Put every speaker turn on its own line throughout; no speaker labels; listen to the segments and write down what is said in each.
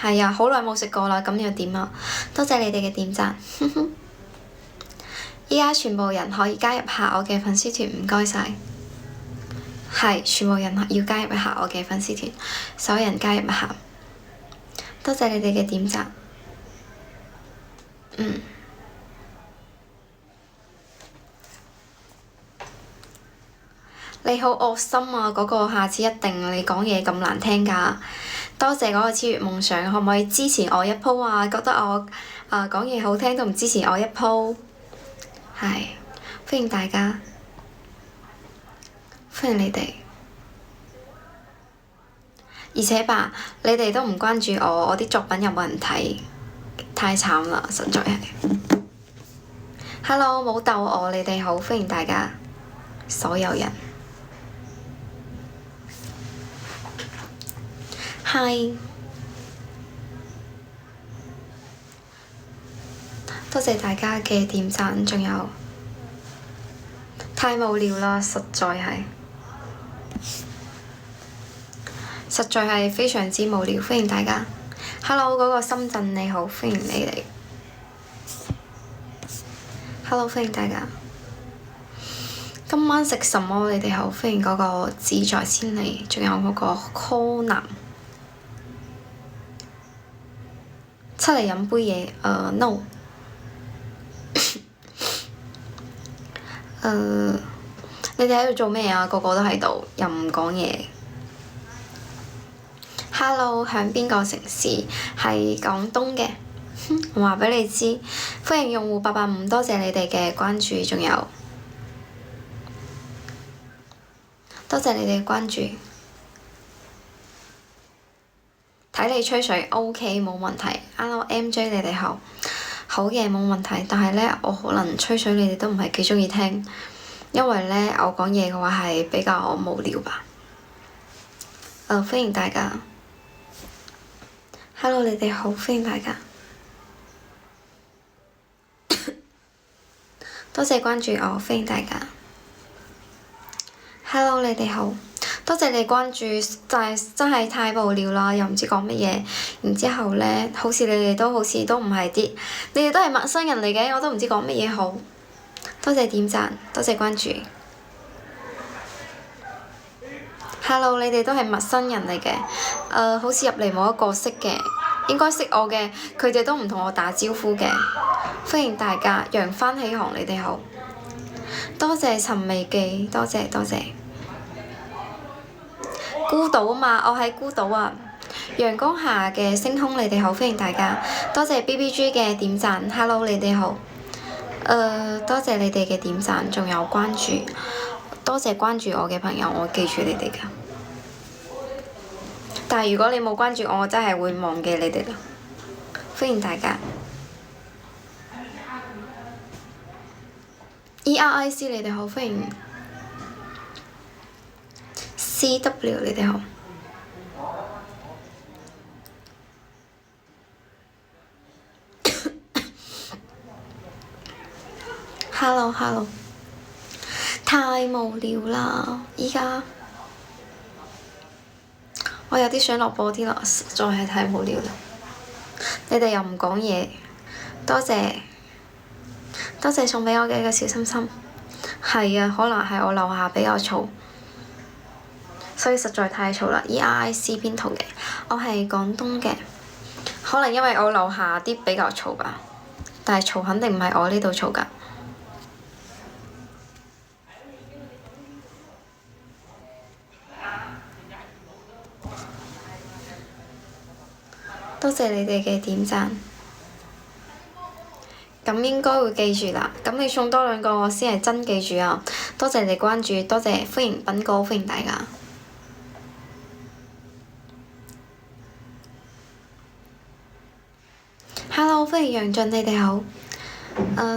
係啊，好耐冇食過啦，咁又點啊？多謝你哋嘅點讚。依家全部人可以加入下我嘅粉絲團，唔該晒。係，全部人要加入一下我嘅粉絲團，所有人加入一下。多謝你哋嘅點讚。你好惡心啊！嗰個下次一定你講嘢咁難聽㗎。多謝嗰個超越夢想，可唔可以支持我一鋪啊？覺得我講嘢好聽都唔支持我一鋪，係歡迎大家，歡迎你哋。而且吧，你哋都唔關注我，我啲作品有冇人睇？太慘啦，實在係。Hello，冇逗我，你哋好，歡迎大家，所有人。Hi，多謝大家嘅點讚，仲有太無聊啦，實在係非常之無聊，歡迎大家。Hello，嗰個深圳你好，歡迎你嚟。Hello，歡迎大家。今晚食什麼？你哋好，歡迎嗰個志在千里，仲有嗰個柯南。出嚟飲杯嘢，no。你哋喺度做咩啊？個個都喺度，又唔講嘢。Hello，響邊個城市？係廣東嘅。我話畀你知，歡迎用戶885，多謝你哋嘅關注，仲有多謝你哋嘅關注。睇你吹水 OK 冇問題。Hello MJ，你哋好，好嘅冇問題。但係呢，我可能吹水你哋都唔係幾鍾意聽，因為呢，我講嘢嘅話係比較無聊吧。歡迎大家。Hello，你哋好，歡迎大家。多謝關注我，歡迎大家。Hello，你哋好。多謝你關注，但係真係太無聊啦，又唔知講乜嘢。然之後呢，好似你哋都好似都唔係啲，你哋都係陌生人嚟嘅，我都唔知講乜嘢好。多謝點讚，多謝關注。Hello，你哋都係陌生人嚟嘅，好似入嚟冇一個識嘅，應該識我嘅，佢哋都唔同我打招呼嘅。歡迎大家，揚帆起航，你哋好。多謝陳薇記，多謝多謝。孤島啊嘛，我喺孤島啊。陽光下嘅星空，你哋好，歡迎大家。多謝 BBG 嘅點讚 ，Hello，你哋好。多謝你哋嘅點讚，仲有關注，多謝關注我嘅朋友，我記住你哋㗎。但係如果你冇關注我，我真係會忘記你哋啦。歡迎大家。ERIC 你哋好，歡迎。CW 你哋好。Hello，太無聊啦！依家我有啲想落播啲啦，實在係太無聊啦。你哋又唔講嘢，多謝送畀我嘅一個小心心。係啊，可能係我樓下比較嘈，所以實在太嘈啦。ERIC 邊度嘅？我係廣東嘅，可能因為我樓下啲比較嘈吧，但係嘈肯定唔係我呢度嘈㗎。多謝你哋嘅點讚，咁應該會記住啦。咁你送多兩個我先係真記住啊！多謝你關注，多謝歡迎斌哥，歡迎大家。Hello，歡迎楊俊，你哋好。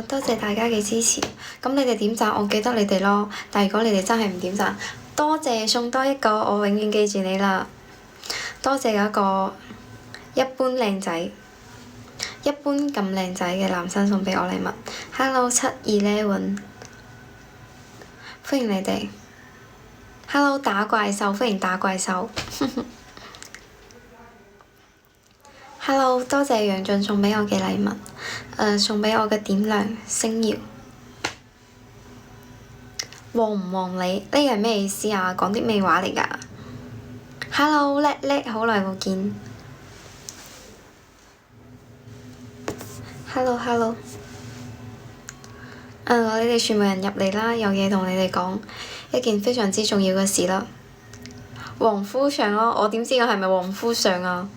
多謝大家嘅支持。咁你哋點讚，我記得你哋咯。但係如果你哋真係唔點讚，多謝送多一個，我永遠記住你啦。多謝嗰個一般靚仔，一般咁靚仔嘅男生送畀我禮物。Hello 711，歡迎你哋。Hello 打怪獸，歡迎打怪獸。Hello，多謝楊俊送畀我嘅禮物，送畀我嘅點亮星耀。旺唔旺你？呢個係咩意思啊？講啲咩話嚟㗎？Hello，叻叻，好耐冇見。Hello，你哋全部人入嚟啦，有嘢同你哋講一件非常之重要嘅事啦。黃夫相咯，我點知我係咪黃夫相啊？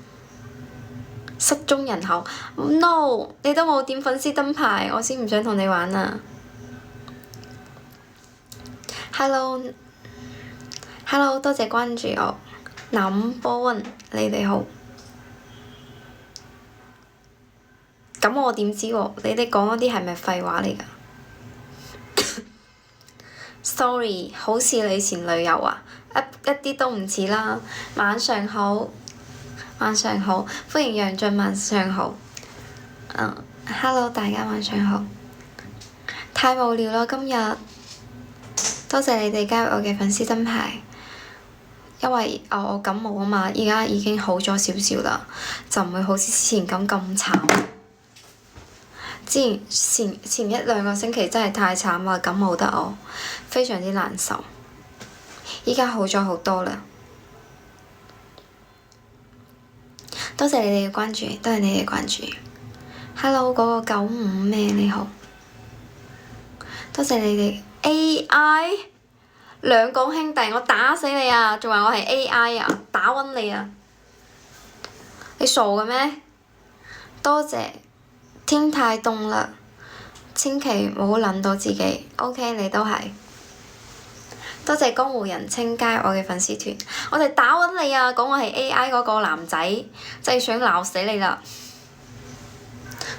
失蹤人口 ，no， 你都冇點粉絲燈牌，我先唔想同你玩啊。Hello，多謝關注我。Number one，你哋好。咁我點知喎？你哋講嗰啲係咪廢話嚟㗎？Sorry，好似你前女友啊？一啲都唔似啦。晚上好，歡迎楊俊，晚上好。Hello， 大家晚上好。太無聊啦，今日。多謝你哋加入我嘅粉絲燈牌。因為我感冒啊嘛，而家已經好咗少少啦，就唔會好似之前咁慘。之前一兩個星期真係太慘啦，感冒得我非常之難受。而家好咗好多啦。多謝你哋嘅關注，多謝你哋嘅關注。Hello， 嗰個95咩？你好。多謝你哋。AI 兩港兄弟，我打死你啊！仲話我係 AI 啊，打暈你啊！你傻嘅咩？多謝。天太凍啦，千祈唔好諗到自己。OK， 你都係。多謝江湖人稱加入我嘅粉絲團，我哋打暈你啊！講我係 AI 嗰個男仔，真係想鬧死你啦！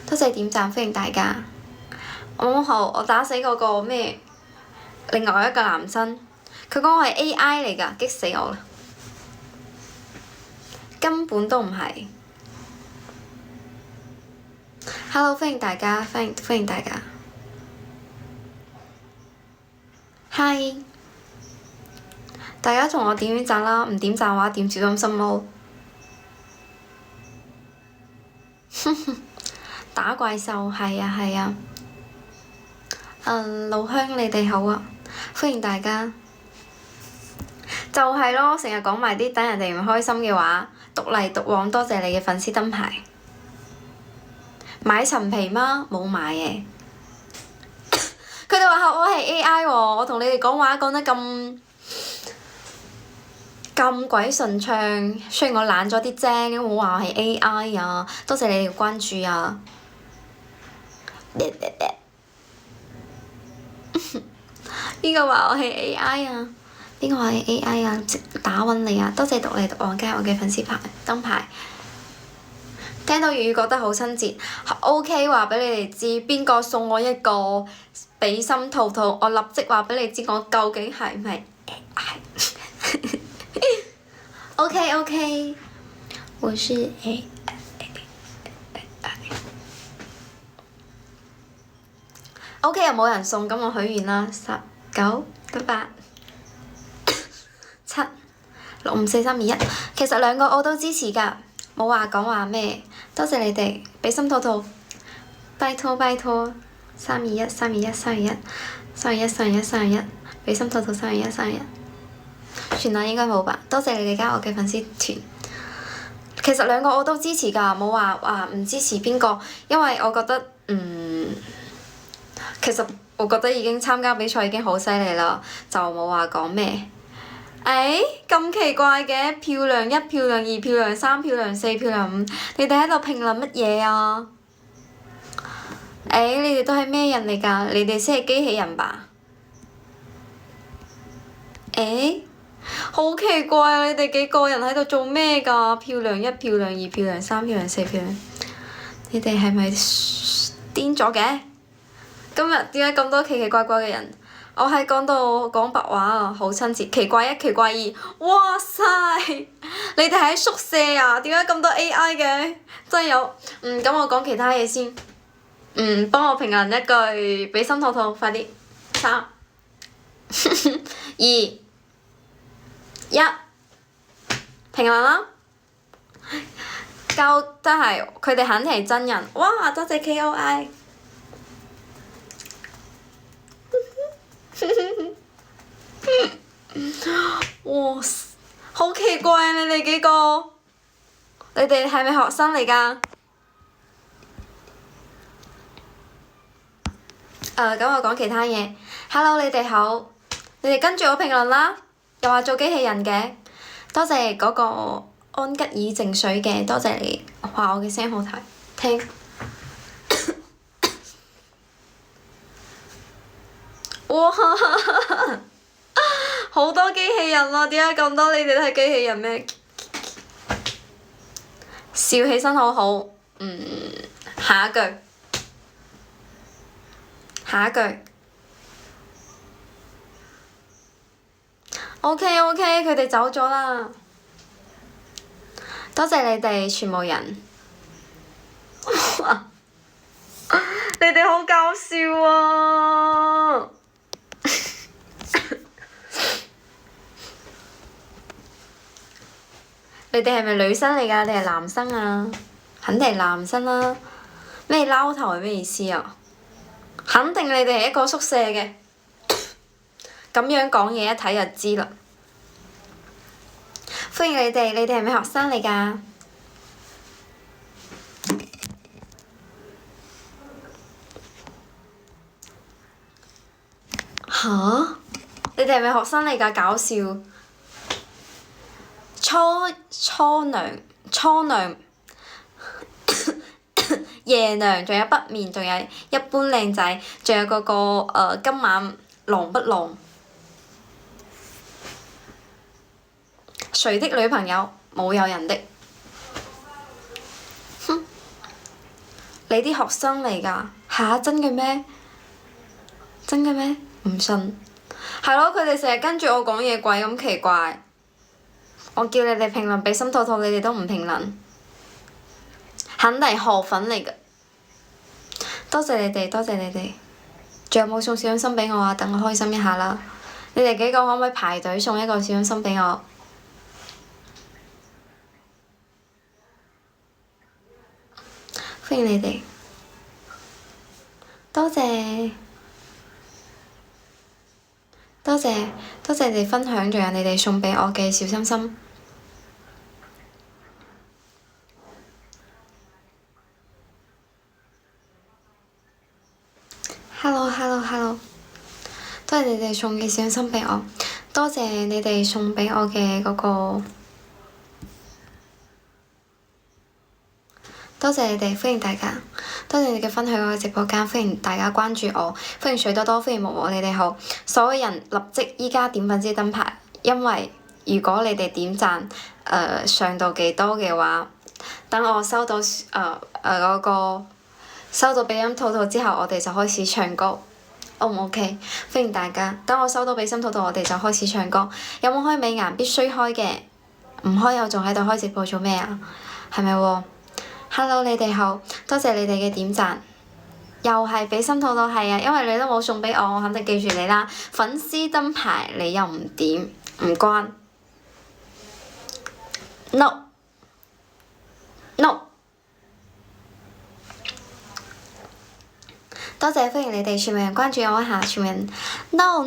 多謝點讚，歡迎大家。我打死嗰個咩？另外一個男生，佢講我係 AI 嚟㗎，激死我啦！根本都唔係。Hello， 歡迎大家，歡迎大家。Hi， 大家同我點讚啦，唔點讚嘅話點小心心咯。打怪獸，係啊。老鄉你哋好啊，歡迎大家。就係咯，成日講埋啲等人哋唔開心嘅話，獨嚟獨往，多謝你嘅粉絲燈牌。買陳皮嗎？冇買嘅。佢哋話我係 AI 喎，我同你哋講話講得咁鬼順暢，雖然我懶咗啲啫，冇話我係 AI 啊，多謝你哋嘅關注啊。邊個話我係 AI 啊？邊個話係 AI 啊？打暈你啊！多謝獨嚟獨往加我嘅粉絲燈牌。聽到粵語覺得好親切。OK， 話畀你哋知邊個送我一個比心兔兔，我立即話畀你知我究竟係唔係 AI。OK， 我是 AI。OK， 又冇人送，咁我許願啦！10、9、8、7、6、5、4、3、2、1。其實兩個我都支持㗎，冇話講話咩。多謝你哋，比心兔兔，拜託。3、2、1、3、2、1、3、2、1、3、2、1、3、2、1、3、2、1，比心兔兔3、2、1、3、2、1。算啦，應該冇吧。多謝你哋加我嘅粉絲團。其實兩個我都支持㗎，冇話唔支持邊個，因為我覺得其實我覺得已經參加比賽已經好犀利啦，就冇話講咩。咁奇怪嘅，漂亮1、漂亮2、漂亮3、漂亮4、漂亮5，你哋喺度評論乜嘢啊？你哋都係咩人嚟㗎？你哋先係機器人吧？好奇怪啊！你哋幾個人喺度做咩㗎？漂亮1、漂亮2、漂亮3、漂亮4、漂亮，你哋係咪癲咗嘅？今日點解咁多奇奇怪怪嘅人？我係講白話啊，好親切。奇怪1、奇怪2，哇塞！你哋喺宿舍啊？點解咁多 AI 嘅？真係有。咁我講其他嘢先。幫我評論一句，比心兔兔，快啲。3、2、1，評論啦。交真係，佢哋肯定係真人。哇！多謝 KOI。哇！好奇怪啊！你哋幾個？你哋係咪學生嚟㗎？咁我講其他嘢。Hello，你哋好。你哋跟住我評論啦。又話做機器人嘅，多謝嗰個安吉爾淨水嘅，多謝你話我嘅聲好睇聽。哇！好多機器人啊！點解咁多？你哋都係機器人咩？笑起身好好。下一句。下一句。OK，佢哋走咗啦。多謝你哋全部人。你哋好搞笑啊！你哋係咪女生嚟㗎？定係男生啊？肯定係男生啦。咩撈頭係咩意思啊？肯定你哋係一個宿舍嘅。咁樣講嘢一睇就知啦。歡迎你哋，你哋係咪學生嚟㗎？吓？你哋係咪學生嚟㗎？搞笑。初娘夜娘，仲有北面，仲有一般靚仔，仲有嗰個今晚狼不狼？誰的女朋友？冇有人的。哼！你啲學生嚟㗎？吓？真嘅咩？真嘅咩？唔信。係咯，佢哋成日跟住我講嘢，鬼咁奇怪。我叫你哋評論俾心兔兔，你哋都唔評論，肯定係河粉嚟㗎。多謝你哋，多謝你哋。仲有冇送小心心俾我啊？等我開心一下啦！你哋幾個可唔可以排隊送一個小心心俾我？歡迎你哋，多謝多謝多謝你哋分享，仲有你哋送俾我嘅小心心。Hello，多謝你哋送嘅小心心俾我，多謝你哋送俾我嘅嗰個。多謝你哋，歡迎大家，多謝你哋嘅分享我嘅直播間，歡迎大家關注我，歡迎水多多，歡迎木木，你哋好，所有人立即依家點粉絲燈牌，因為如果你哋點讚上到幾多嘅話，等我收到嗰個收到比音兔兔之後，我哋就開始唱歌，O 唔 OK？歡迎大家，等我收到比心兔兔，我哋就開始唱歌。有冇開美顏？必須開嘅，唔開我仲喺度開直播做咩啊？係咪喎？Hello，你哋好，多謝你哋嘅點讚，又係比心兔兔，係啊，因為你都冇送俾我，我肯定記住你啦。粉絲燈牌你又唔點，唔關 ，no，多謝歡迎你哋全部人關注我一下，全部人 no，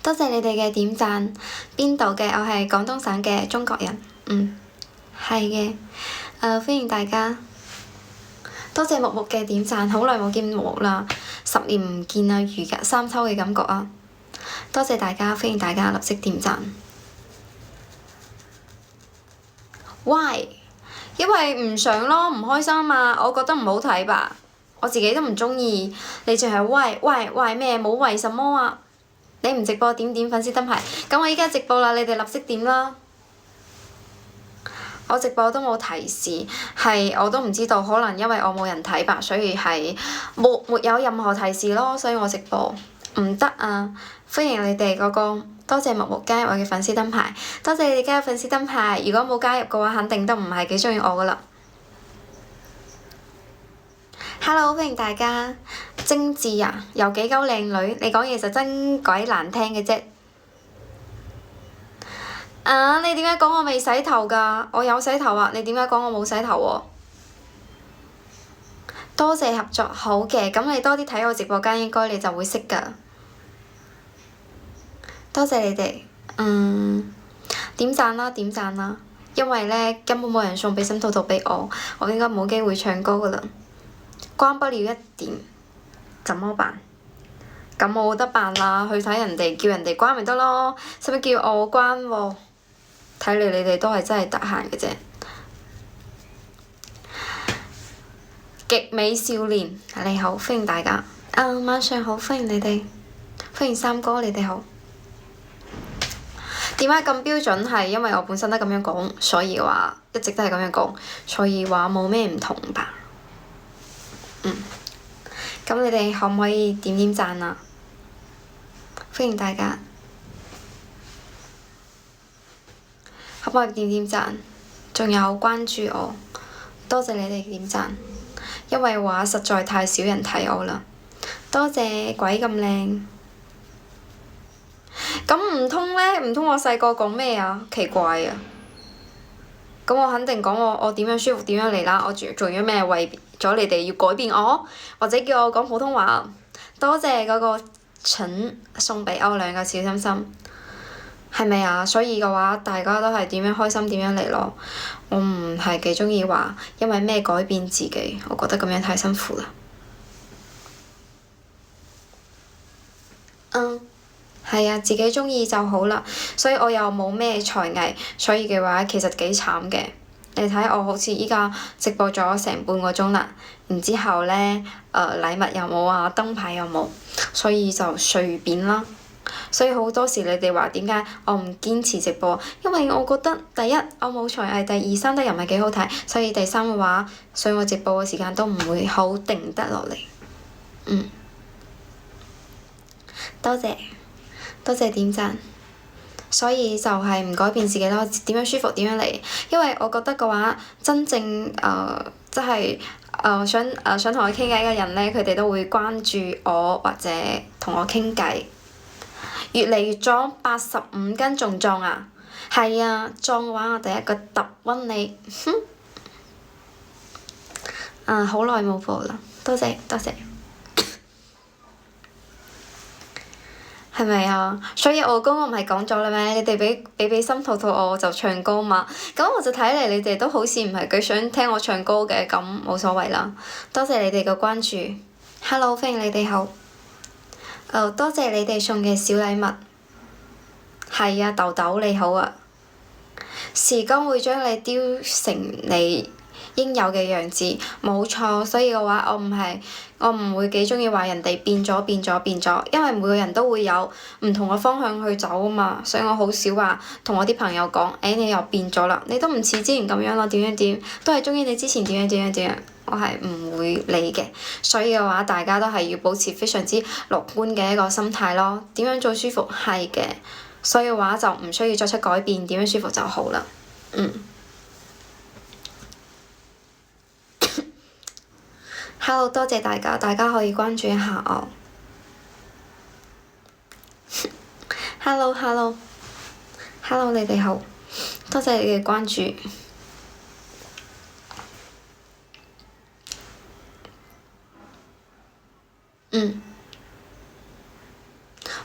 多謝你哋嘅點讚，邊度嘅？我係廣東省嘅中國人，係嘅，歡迎大家，多謝木木嘅點讚，好耐冇見木木啦，10年唔見啊，如隔三秋嘅感覺啊！多謝大家，歡迎大家立即點讚。Why？因為唔想咯，唔開心嘛，我覺得唔好睇吧，我自己都唔鍾意，你淨係喂咩？冇為什麼啊？你唔直播點粉絲燈牌，咁我依家直播啦，你哋立即點啦。我直播都冇提示，係我都唔知道，可能因為我冇人睇吧，所以係沒有任何提示咯，所以我直播唔得啊！歡迎你哋嗰個，多謝木木加入我嘅粉絲燈牌，多謝你哋加入粉絲燈牌，如果冇加入嘅話，肯定都唔係幾鍾意我噶啦。Hello，歡迎大家，精緻啊，有幾鳩靚女，你講嘢就真鬼難聽嘅啫。啊！你點解講我未洗頭㗎？我有洗頭啊！你點解講我冇洗頭喎？多謝合作，好嘅，咁你多啲睇我直播間，應該你就會識㗎。多謝你哋，點讚啦，點讚啦！因為呢，根本冇人送比心兔兔俾我，我應該冇機會唱歌㗎啦。關不了一點，怎麼辦？咁我冇得辦啦，去睇人哋，叫人哋關咪得咯，使乜叫我關喎？睇嚟你哋都係真係得閒嘅啫。極美少年，你好，歡迎大家。晚上好，歡迎你哋，歡迎三哥，你哋好。點解咁標準？係因為我本身都咁樣講，所以話一直都係咁樣講，所以話冇咩唔同吧。咁你哋可唔可以點點讚啊？歡迎大家，可唔可以點點讚？仲有關注我，多謝你哋點讚，因為話實在太少人睇我啦。多謝鬼咁靚。咁唔通呢？唔通我細個講咩啊？奇怪啊！咁我肯定講我點樣舒服點樣嚟啦。我做咗咩為咗你哋要改變我，或者叫我講普通話？多謝嗰個蠢送俾我兩個小心心，係咪啊？所以嘅話，大家都係點樣開心點樣嚟咯。我唔係幾鍾意話因為咩改變自己，我覺得咁樣太辛苦啦。係啊，自己鍾意就好啦。所以我又冇咩才藝，所以嘅話其實幾慘嘅。你睇我好似依家直播咗成半個鐘啦，然之後呢，禮物又冇啊，燈牌又冇，所以就隨便啦。所以好多時你哋話點解我唔堅持直播？因為我覺得第一我冇才藝，第二生得又唔係幾好睇，所以第三嘅話，所以我直播嘅時間都唔會好定得落嚟。多謝。多謝點讚，所以就係唔改變自己咯，點樣舒服點樣嚟。因為我覺得嘅話，真正即係想同我傾偈嘅人呢，佢哋都會關注我或者同我傾偈。越嚟越壯，85斤仲壯啊！係啊，壯嘅話我第一個揼暈你。好耐冇播啦，多謝多謝。係咪啊？所以我剛剛唔係講咗啦咩？你哋俾心兔兔我就唱歌嘛。咁我就睇嚟你哋都好似唔係幾想聽我唱歌嘅，咁冇所謂啦。多謝你哋嘅關注。Hello，歡迎你哋好。多謝你哋送嘅小禮物。係啊，豆豆你好啊。時光會將你雕成你應有嘅樣子，冇錯。所以嘅話，我唔會幾鍾意話人哋變咗，因為每個人都會有唔同嘅方向去走啊嘛。所以我好少話同我啲朋友講，你又變咗啦，你都唔似之前咁樣咯，點樣點，都係鍾意你之前點樣，我係唔會理嘅。所以嘅話，大家都係要保持非常之樂觀嘅一個心態咯。點樣做舒服係嘅，所以嘅話就唔需要作出改變，點樣舒服就好啦。Hello，多謝大家，大家可以關注一下我。Hello，你哋好，多謝你嘅關注。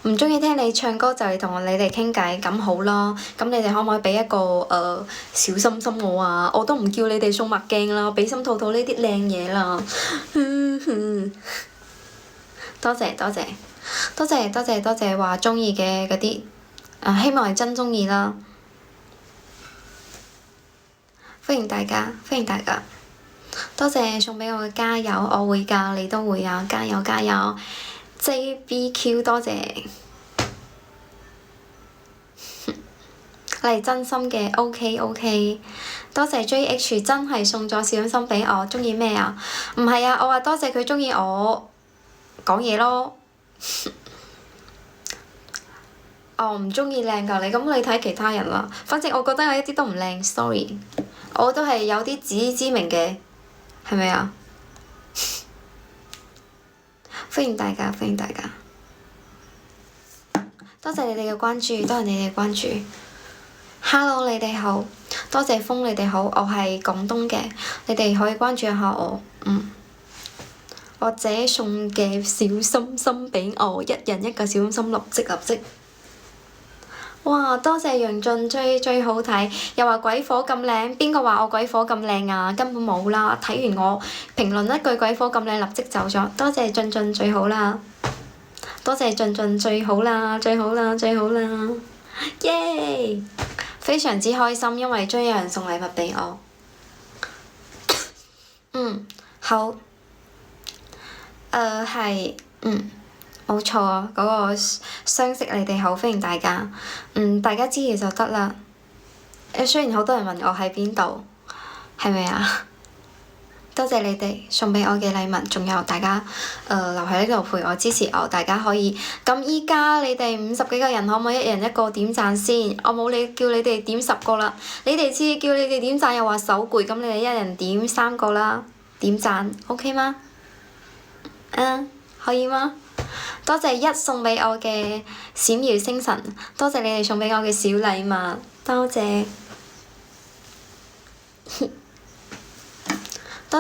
唔鍾意聽你唱歌就係同你哋傾偈，咁好咯。咁你哋可唔可以畀一個小心心我啊？我都唔叫你哋送墨鏡啦，畀心兔兔呢啲靚嘢啦。多謝話鍾意嘅嗰啲，希望係真鍾意啦。歡迎大家，多謝送畀我嘅加油，我會㗎，你都會啊，加油！JBQ 多謝，你係真心嘅 OK，多謝 JH 真係送咗小心心畀我，鍾意咩啊？唔係啊，我話多謝佢鍾意我講嘢咯。唔鍾意靚㗎你，咁你睇其他人啦。反正我覺得我一啲都唔靚，sorry。我都係有啲自知之明嘅，係咪啊？歡迎大家，多謝你哋嘅關注， Hello，你哋好，多謝風，你哋好，我係廣東嘅，你哋可以關注一下我，或者送嘅小心心俾我，一人一個小心心，立即立即。哇！多謝楊俊最好睇，又話鬼火咁靚，邊個話我鬼火咁靚啊？根本冇啦！睇完我評論一句鬼火咁靚，立即走咗。多謝俊最好啦，多謝俊最好啦，最好啦，最好啦！耶！非常之開心，因為終於有人送禮物俾我。好。係，冇錯啊！嗰個相識你哋好，歡迎大家。大家支持就得啦。雖然好多人問我喺邊度，係咪啊？多謝你哋送俾我嘅禮物，仲有大家留喺呢度陪我支持我，大家可以。咁依家你哋50幾個人，可唔可以一人一個點讚先？我冇叫你哋點10個啦，你哋次叫你哋點讚又話手攰，咁你哋一人點3個啦，點讚 OK 嗎？可以嗎？多謝一送俾我嘅閃耀星辰，多謝你哋送俾我嘅小禮物，多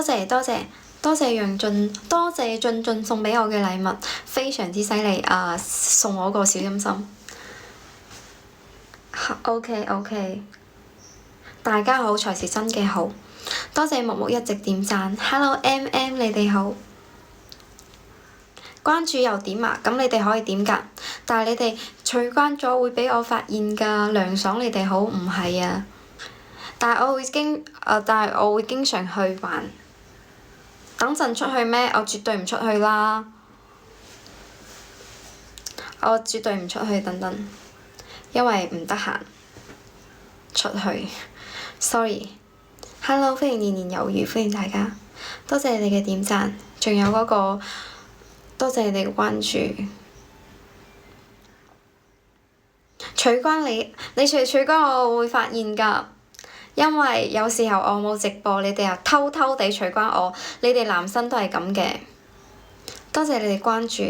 謝，多謝楊俊，多謝俊送俾我嘅禮物，非常之犀利啊！送我個小心心。OK，大家好才是真嘅好，多謝木木一直點讚。Hello MM，你哋好。關注又點啊？咁你哋可以點㗎，但係你哋取關咗會俾我發現㗎。涼爽你哋好，唔係啊。但係我會經常去玩。等陣出去咩？我絕對唔出去啦。我絕對唔出去，等，因為唔得閒出去。Sorry。Hello， 歡迎年年有餘，歡迎大家，多謝你哋嘅點讚，仲有嗰個。多謝你哋嘅關注。取關你取關我會發現㗎，因為有時候我冇直播，你哋又偷偷地取關我，你哋男生都係咁嘅。多謝你哋關注。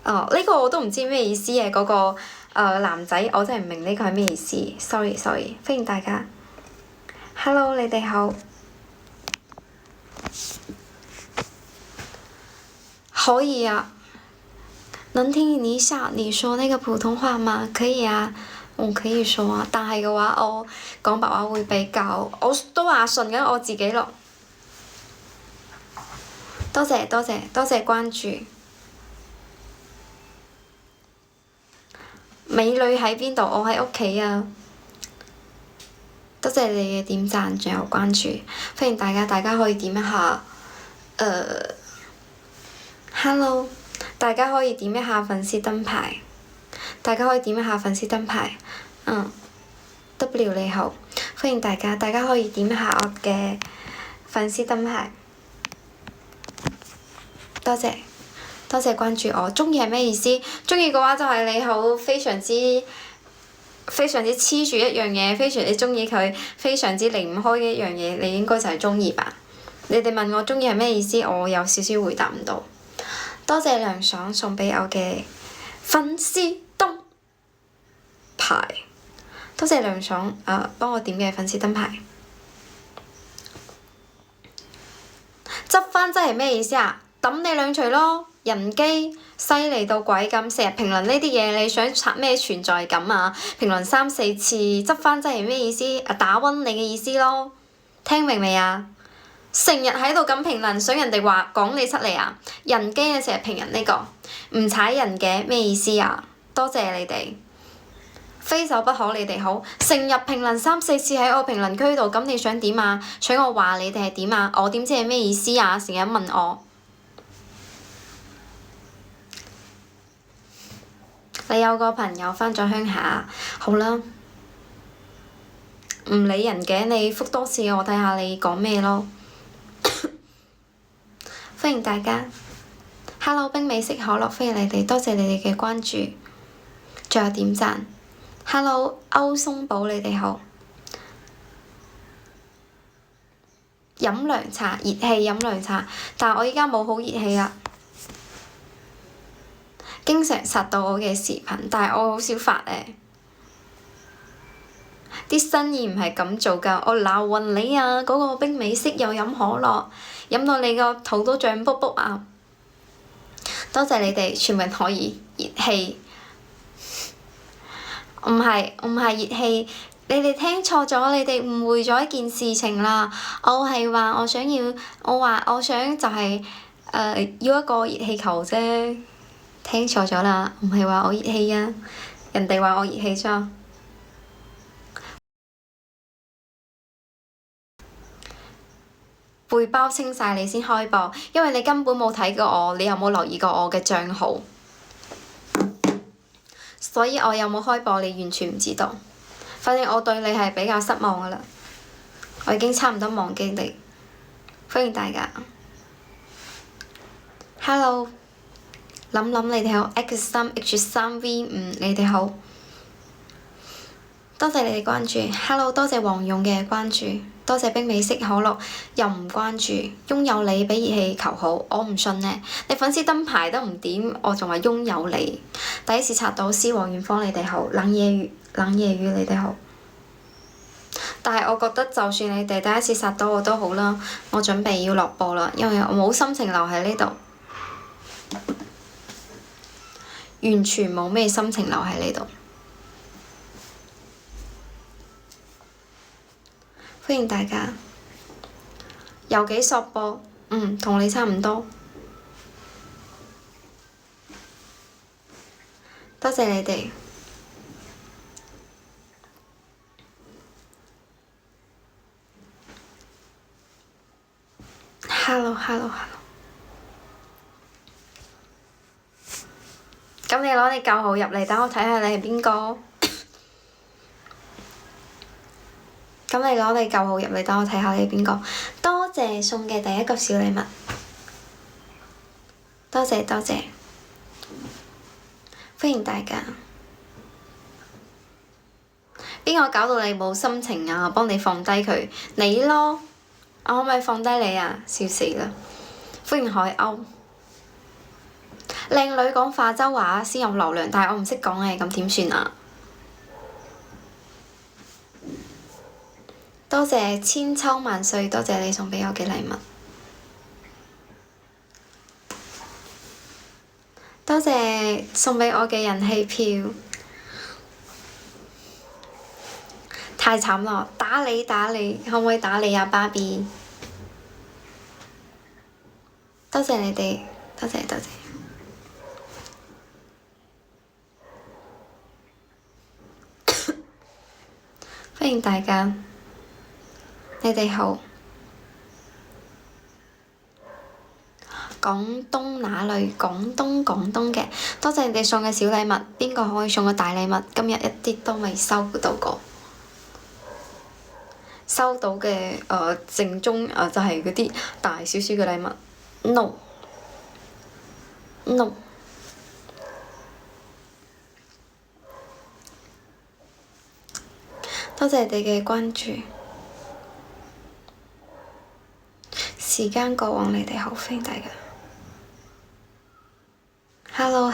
呢個我都唔知咩意思嘅，嗰個男仔我真係唔明呢個係咩意思。Sorry，歡迎大家。Hello，你哋好。可以啊，能聽一下你說那個普通話嗎？可以啊，我可以說啊，但係嘅話我講白話會比較，我都話順緊我自己咯。多謝關注。美女喺邊度？我喺屋企啊。多謝你嘅點讚，仲有關注，歡迎大家可以點一下Hello， 大家可以點一下粉絲燈牌。W 你好，歡迎大家可以點一下我嘅粉絲燈牌。多謝關注我。鍾意係咩意思？鍾意嘅話就係你好，非常之黐住一樣嘢，非常之鍾意佢，非常之離唔開嘅一樣嘢，你應該就係鍾意吧？你哋問我鍾意係咩意思，我有少少回答唔到。多謝涼爽送俾我嘅粉絲燈牌，多謝涼爽幫我點嘅粉絲燈牌。執返真係咩意思啊？抌你兩錘咯！人機犀利到鬼咁，成日評論呢啲嘢，你想刷咩存在感啊？評論3、4次，執返真係咩意思？打暈你嘅意思咯，聽明未啊？成日喺度咁評論，想人哋話講你出嚟啊！人機啊，成日評人呢個唔踩人嘅咩意思啊？多謝你哋，非走不可，你哋好，成日評論3、4次喺我評論區度，咁你想點啊？想我話你哋係點啊？我點知係咩意思啊？成日問我，你有個朋友返咗鄉下，好啦，唔理人嘅，你覆多次我睇下你講咩咯。歡迎大家 ，Hello 冰美式可樂，歡迎你哋，多謝你哋嘅關注，仲有點讚。Hello 歐松寶，你哋好。飲涼茶，熱氣飲涼茶，但係我依家冇好熱氣啦。經常刷到我嘅視頻，但係我好少發誒。啲生意唔係咁做㗎，我鬧暈你啊！嗰個冰美式又飲可樂，飲到你個肚都脹卜卜啊！多謝你哋全部人可以熱氣，唔係熱氣，你哋聽錯咗，你哋誤會咗一件事情啦。我係話我想要，我想就係要一個熱氣球啫，聽錯咗啦，唔係話我熱氣啊，人哋話我熱氣咋。背包清晒你先開播，因為你根本冇睇過我，你有冇留意過我嘅帳號？所以我有冇開播，你完全唔知道。反正我對你係比較失望㗎啦，我已經差唔多忘記你。歡迎大家，Hello，諗你哋好 X3H3V5，你哋好，多謝你哋關注。Hello，多謝黃勇嘅關注。多謝冰美式可樂又唔關注，擁有你比熱氣球好，我唔信呢。你粉絲燈牌都唔點，我仲話擁有你。第一次刷到詩和遠方，你哋好，冷夜雨你哋好。但係我覺得就算你哋第一次刷到我都好啦，我準備要落播啦，因為我冇心情留喺呢度，完全冇咩心情留喺呢度。歡迎大家，有幾索播？同你差唔多。多謝你哋。Hello。咁你攞你舊號入嚟，等我睇下你係邊個。咁你攞你舊號入嚟，等我睇下你係邊個。多謝送嘅第一個小禮物，多謝，歡迎大家。邊個搞到你冇心情啊？幫你放低佢，你咯。我可唔可以放低你啊？笑死啦！歡迎海鷗。靚女講化州話先有流量，但係我唔識講嘅，咁點算啊？多謝千秋萬歲，多謝你送畀我嘅禮物，多謝送畀我嘅人氣票，太慘啦！打你，可唔可以打你啊，芭比？多謝你哋，多謝，歡迎大家。你哋好，廣東哪裏？廣東嘅，多謝你哋送嘅小禮物。邊個可以送個大禮物？今日一啲都未收到過，收到嘅正宗就係嗰啲大少少嘅禮物。No，多謝你哋嘅關注。時間過往，你哋好，歡迎大家。Hello，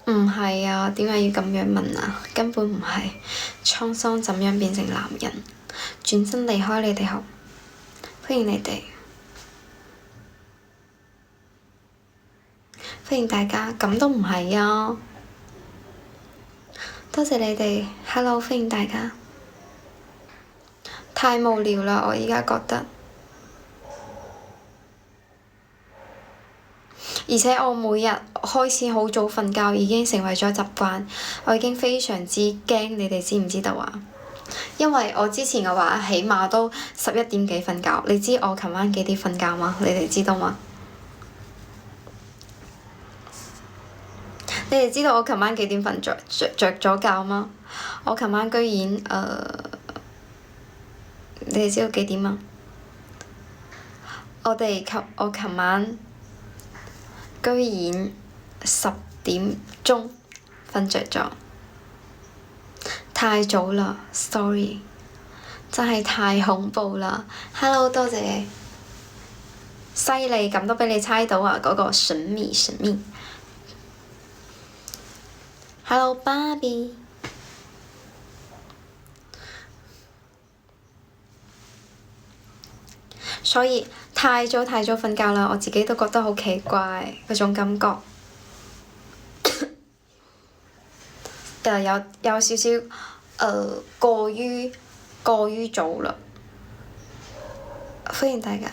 唔係啊，點解要咁樣問啊？根本唔係。滄桑怎樣變成男人？轉身離開，你哋好，歡迎你哋，歡迎大家。咁都唔係啊！多謝你哋 ，Hello，歡迎大家。太無聊啦，我而家覺得，而且我每日開始好早瞓覺已經成為咗習慣，我已經非常之驚，你哋知唔知道啊？因為我之前嘅話起碼都11點幾瞓覺，你知我琴晚幾點瞓覺嗎？你哋知道嗎？你哋知道我琴晚幾點瞓着咗覺嗎？我琴晚居然你哋知道幾點嗎？我琴晚居然10點鐘瞓着咗，太早啦 ，sorry， 真係太恐怖啦。Hello， 多謝犀利，咁都俾你猜到啊！嗰個神秘神秘。Hello，芭比。所以太早瞓覺啦，我自己都覺得好奇怪嗰種感覺。有少少過於早啦。歡迎大家。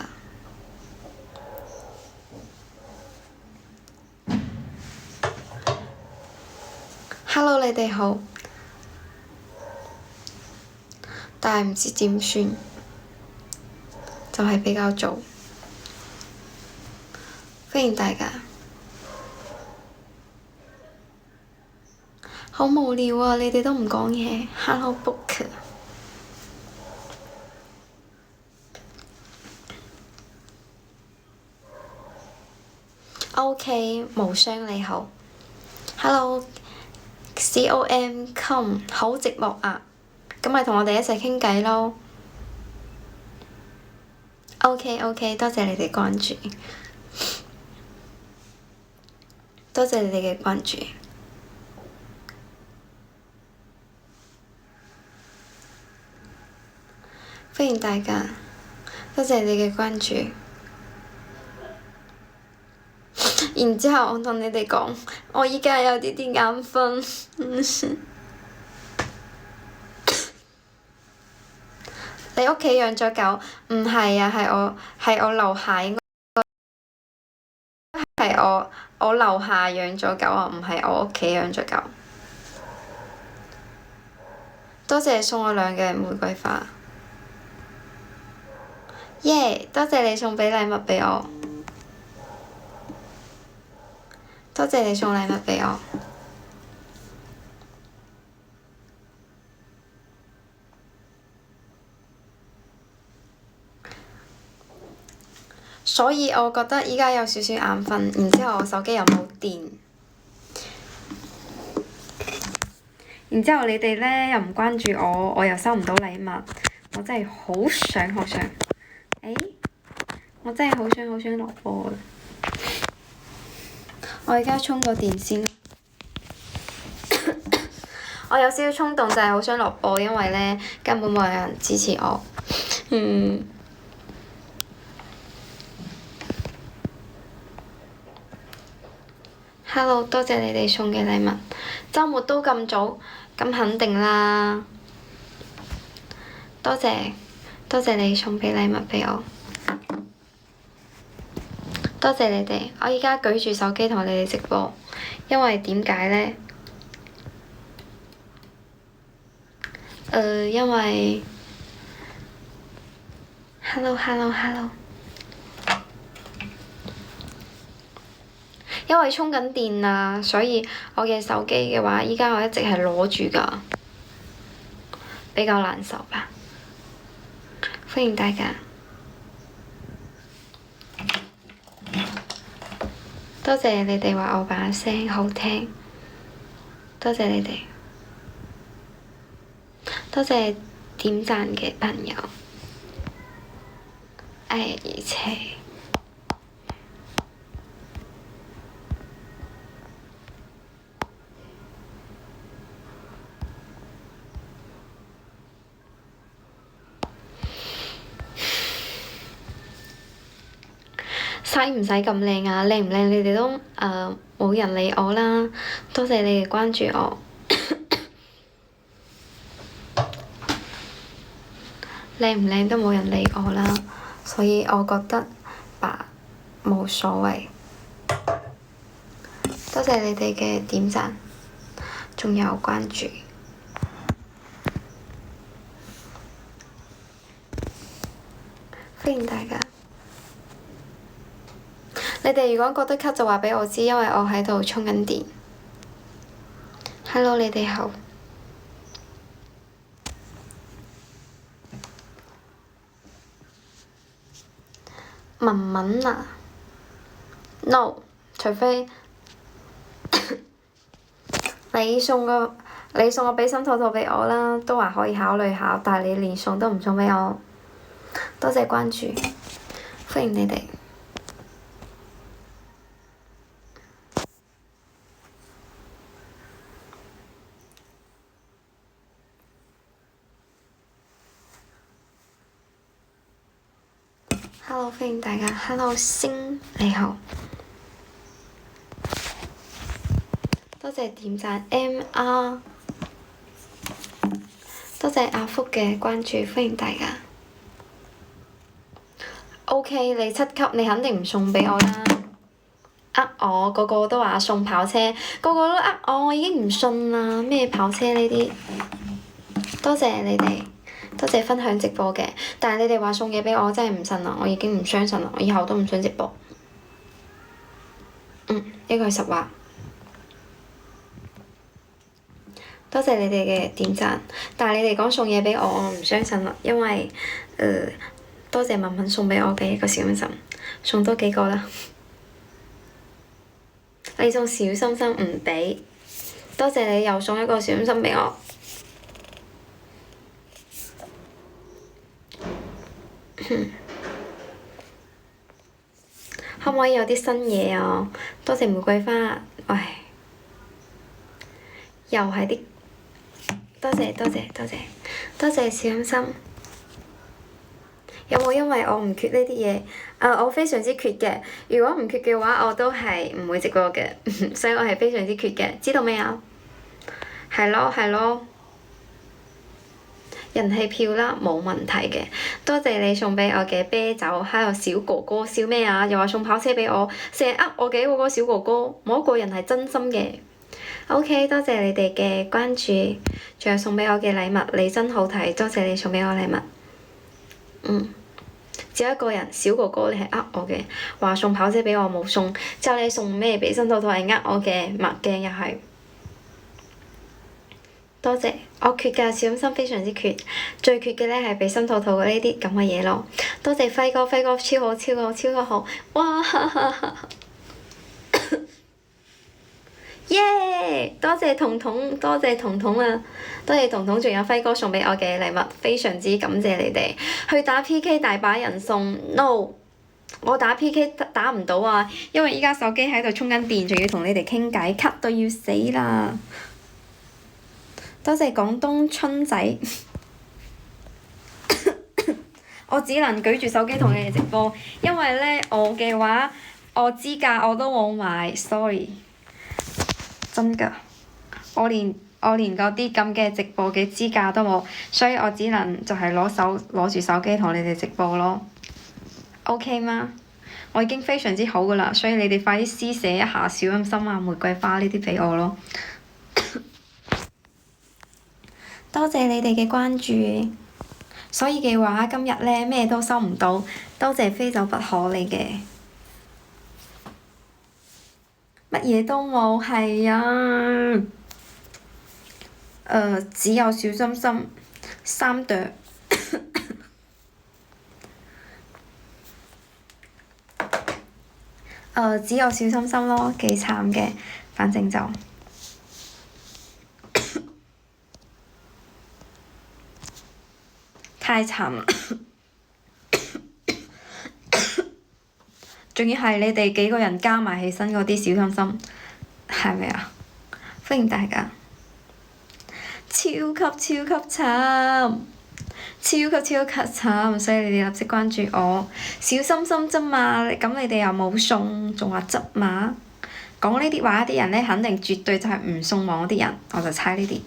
Hello，你哋好。但係唔知點算，就係比較早。歡迎大家。好無聊啊！你哋都唔講嘢。Hello Book。OK，無雙你好。Hello，COM，好寂寞啊！咁咪同我哋一齊傾偈咯。OK，多謝你哋關注，多謝你哋嘅關注。歡迎大家，多謝你嘅關注。然之後我同你哋講，我依家有啲眼瞓。你屋企養咗狗？唔係啊，係我樓下應該係我樓下養咗狗啊，唔係我屋企養咗狗。多謝你送我2嘅玫瑰花。耶！多謝你送禮物畀我。多謝你送禮物畀我。所以我覺得依家有少少眼瞓，然之後我手機又冇電，然之後你哋呢又唔關注我，我又收唔到禮物，我真係好想，我真係好想落播啊！我而家充個電先。我有少少衝動，就係好想落播，因為呢根本冇人支持我。Hello，多謝你哋送嘅禮物。週末都咁早，咁肯定啦。多謝你送俾禮物畀我。多謝你哋，我而家舉住手機同你哋直播，因為點解呢？因為 Hello，因為充緊電啊，所以我嘅手機嘅話，依家我一直係攞住㗎，比較難受吧。歡迎大家，多謝你哋話我把聲好聽，多謝你哋，多謝點讚嘅朋友，而且。使唔使咁靚啊？靚唔靚？你哋都冇人理我啦。多謝你哋關注我。靚唔靚都冇人理我啦，所以我覺得吧，冇所謂。多謝你哋嘅點讚，仲有關注。歡迎大家。你哋如果覺得咳就話畀我知，因為我喺度充緊電。Hello，你哋好。文文啊 ？No， 除非你送個畀心兔兔畀我啦，都話可以考慮下，但係你連送都唔送畀我。多謝關注，歡迎你哋。Hello，歡迎大家。Hello，星你好，多謝點讚 MR，多謝阿福嘅關注，歡迎大家。OK，你7級，你肯定唔送畀我啦。我，個個都話送跑車，個個都我已經唔信啦。咩跑車呢啲？多謝你哋，多謝分享直播嘅。但係你哋話送嘢畀我，真係唔信啦，我已經唔相信啦，我以後都唔想直播。呢個係實話。多謝你哋嘅點讚，但係你哋講送嘢畀我，我唔相信啦，因為多謝文文送畀我嘅一個小心心，送多幾個啦。你送小心心唔畀，多謝你又送一個小心心畀我。可唔可以有啲新嘢啊？多謝玫瑰花，唉，又係啲，多謝小心心。有冇因為我唔缺呢啲嘢？我非常之缺嘅。如果唔缺嘅話，我都係唔會直播嘅，所以我係非常之缺嘅，知道未啊？係咯，人氣票啦，冇問題嘅。多謝你送畀我嘅啤酒，喺度小哥哥笑咩啊？又話送跑車畀我，成日我嘅嗰個小哥哥，冇一個人係真心嘅。OK， 多謝你哋嘅關注，仲有送畀我嘅禮物，你真好睇，多謝你送畀我禮物。只有一個人，小哥哥，你係我嘅，話送跑車畀我冇送，之後你送咩畀新兔兔係我嘅墨鏡又係。多謝，我缺㗎，小心心非常之缺，最缺嘅咧係畀新兔兔嘅呢啲咁嘅嘢咯。多謝輝哥超好，超好，哇！耶！ Yeah！ 多謝彤彤啊！多謝彤彤，仲有輝哥送畀我嘅禮物，非常之感謝你哋。去打 PK 大把人送 ，no， 我打 PK 打唔到啊，因為依家手機喺度充緊電，仲要同你哋傾偈，cut 到要死啦！多謝廣東春仔，我只能舉住手機同你哋直播，因為咧我嘅話，我資格我都冇買 ，sorry。真㗎，我連嗰啲咁嘅直播嘅資格都冇，所以我只能就係攞住手機同你哋直播咯。OK 嗎？我已經非常之好㗎啦，所以你哋快啲施捨一下小心心啊、玫瑰花呢啲畀我咯。多謝你哋嘅關注。所以嘅話，今日咧咩都收唔到，多謝非走不可你嘅。乜嘢都冇，係啊，只有小心心3朵，只有小心心咯，幾慘嘅，反正就太慘啦。仲要係你哋幾個人加埋起身嗰啲小心心，係咪啊？歡迎大家，超級慘，所以你哋立即關注我，小心心啫嘛。咁你哋又冇送，仲話執馬，講呢啲話啲人咧，肯定絕對就係唔送網啲人，我就猜呢啲。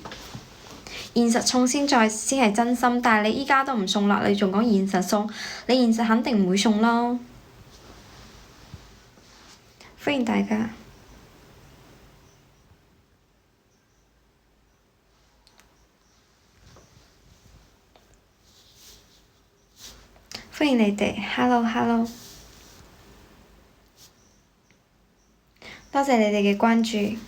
現實送先係真心，但係你依家都唔送啦，你仲講現實送，你現實肯定唔會送咯。歡迎大家，歡迎你哋 ，hello， 多謝你哋嘅關注，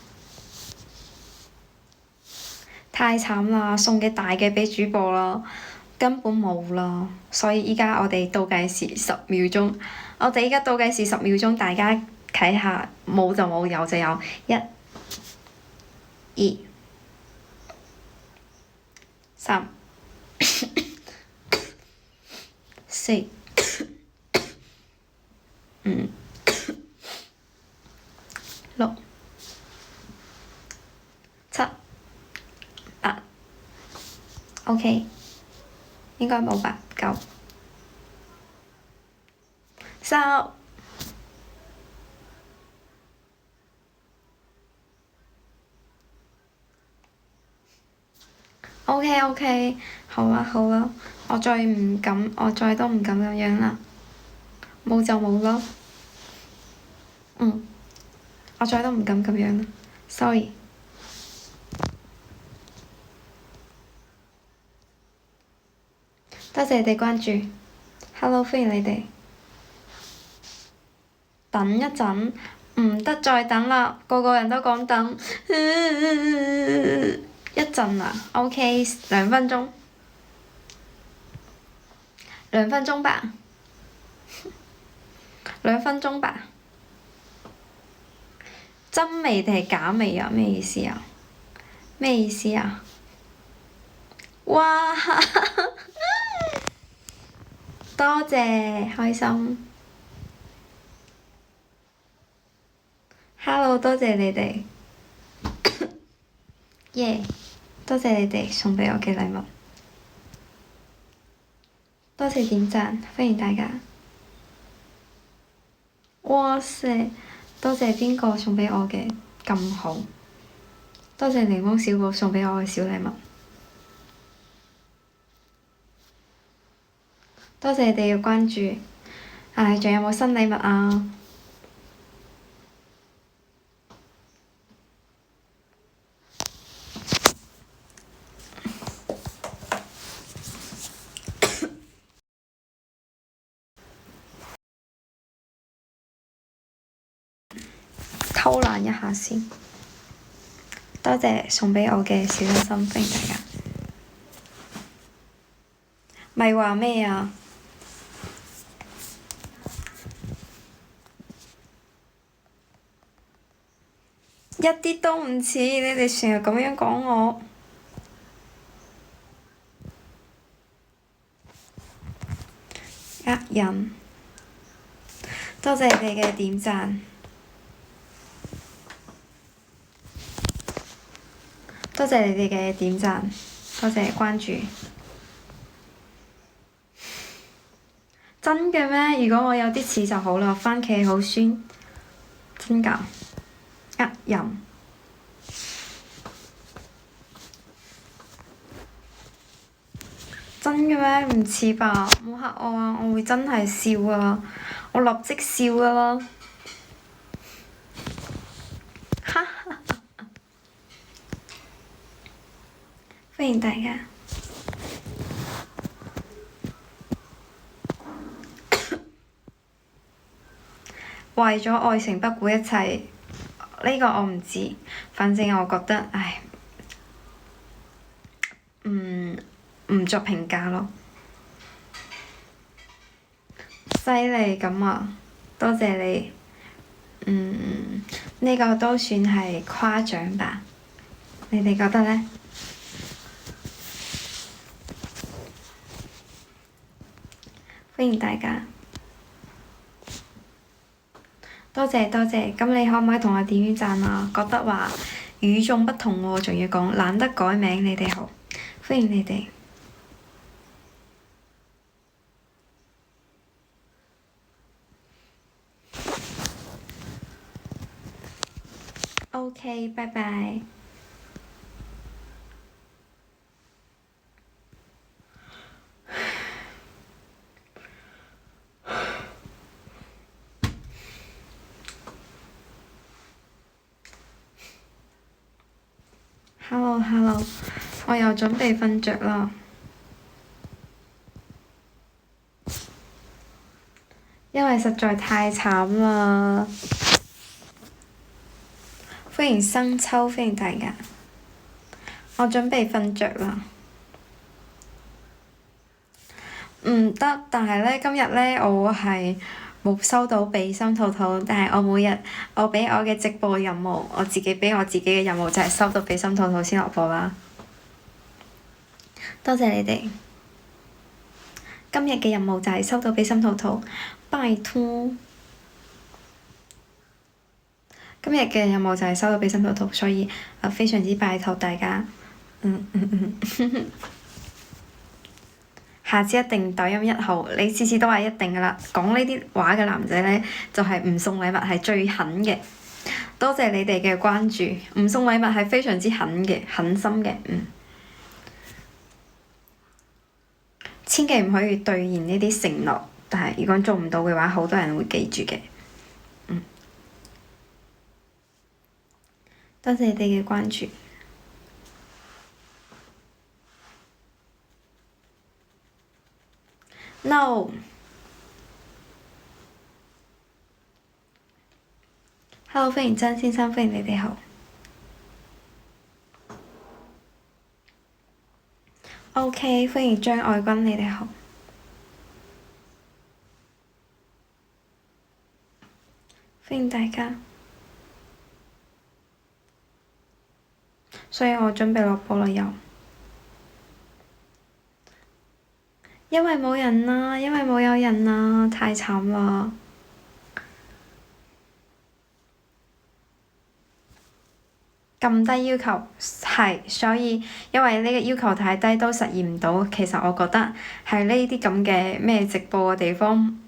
太慘啦！送嘅大嘅畀主播啦，根本冇啦，所以依家我哋倒計時10秒鐘，我哋依家倒計時10秒鐘，大家睇下，冇就冇，有就有，1、2、3、4、5、6、7、8 ，OK，應該冇吧？9、10。OK，好啦，我再都唔敢咁樣啦，冇就冇咯。我再都唔敢咁樣啦，sorry。多謝你哋關注，hello，歡迎你哋。等一陣，唔得再等啦，個個人都講等。一陣啊，OK，2分鐘。2分鐘吧。2分鐘吧。真味定係假味啊？咩意思啊？咩意思啊？哇！多謝，開心。Hello，多謝你哋。耶！多謝你哋送畀我嘅禮物。多謝點讚，歡迎大家。哇塞！多謝邊個送畀我嘅咁好？多謝檸檬小寶送畀我嘅小禮物。多謝你哋嘅關注。仲有冇新禮物啊？偷懶一下先。多謝送畀我嘅小心心，歡迎大家。咪話咩啊？一啲都唔似，你哋成日咁樣講我。人。多謝你哋嘅點讚。多謝你哋嘅點讚，多謝關注。真嘅咩？如果我有啲似就好啦，番茄好酸。真㗎？人。真嘅咩？唔似吧？唔好嚇我啊！我會真係笑啊！我立即笑㗎啦！哈哈！歡迎大家。為咗愛情不顧一切，呢個我唔知，反正我覺得，唔作評價咯。犀利咁啊！多謝你。呢個都算係誇獎吧？你哋覺得呢？歡迎大家。多謝，咁你可唔可以同我點讚啊？覺得話與眾不同喎，仲要講懶得改名，你哋好，歡迎你哋。OK，拜拜。Hello，我又準備瞓着啦。因為實在太慘啦。歡迎生抽，歡迎大家。我準備瞓着啦。唔得，但係呢，今日呢，我係冇收到畀心兔兔，但係我每日我畀我嘅直播任務，我自己畀我自己嘅任務就係收到畀心兔兔先落播啦。多謝你哋。今日嘅任務就係收到畀心兔兔，拜託。今日嘅任務就係收到畀心兔兔，所以非常之拜託大家。下次一定抖音1號，你次次都係一定噶啦。講呢啲話嘅男仔呢，就係唔送禮物係最狠嘅。多謝你哋嘅關注，唔送禮物係非常之狠嘅，狠心嘅。千祈唔可以兌現呢啲承諾，但係如果做唔到嘅話，好多人會記住嘅。多謝你哋嘅關注。No。Hello，歡迎曾先生，歡迎你哋好。OK，歡迎張愛君，你哋好。歡迎大家。所以我準備落播啦又。因為冇人啦，因為冇有人啦，太慘啦。咁低要求係，所以因為呢個要求太低都實現唔到。其實我覺得係呢啲咁嘅咩直播嘅地方，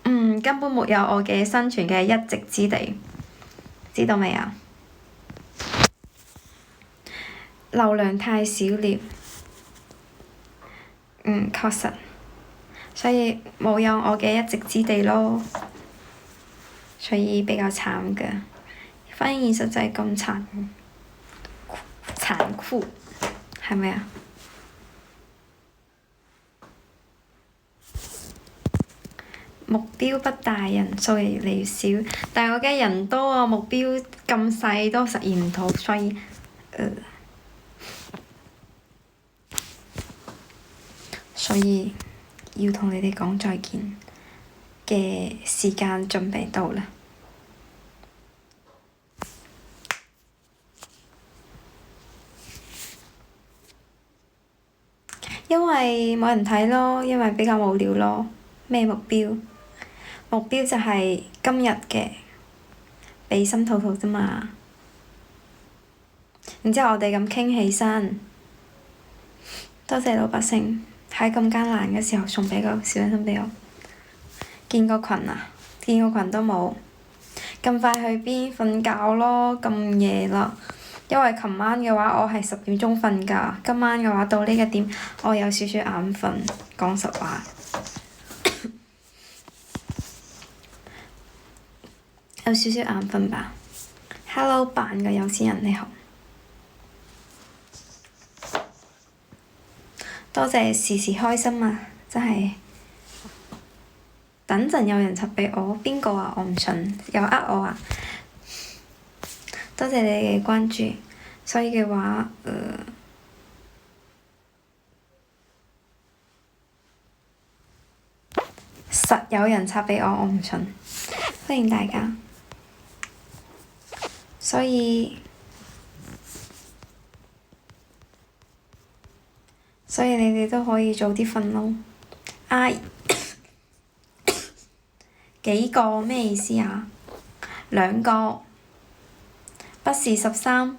根本沒有我嘅生存嘅一席之地，知道未啊？流量太少了，確實，所以冇有我嘅一席之地咯，所以比較慘㗎。反現實就係咁殘酷，係咪啊？目標不大，人數越嚟越少，但係我嘅人多啊，目標咁細都實現唔到，所以要同你哋講再見嘅時間準備到啦。因為冇人睇咯，因為比較無聊咯。咩目標？目標就係今日嘅俾心兔兔啫嘛。然之後我哋咁傾起身，多謝老百姓喺咁艱難嘅時候送俾個小心心俾我。建個群啊？建個群都冇。咁快去邊？瞓覺咯，咁夜啦。因為琴晚嘅話，我係10點鐘瞓㗎。今晚嘅話到呢個點，我有少少眼瞓。講實話，有少少眼瞓吧。Hello，扮嘅有錢人你好。多謝時時開心啊！真係。等陣有人插俾我，邊個啊？我唔信，又呃我啊！多謝你嘅關注，所以嘅話，實有人插俾我，我唔信。歡迎大家。所以你哋都可以早啲瞓咯。幾個咩意思啊？2個，不是13。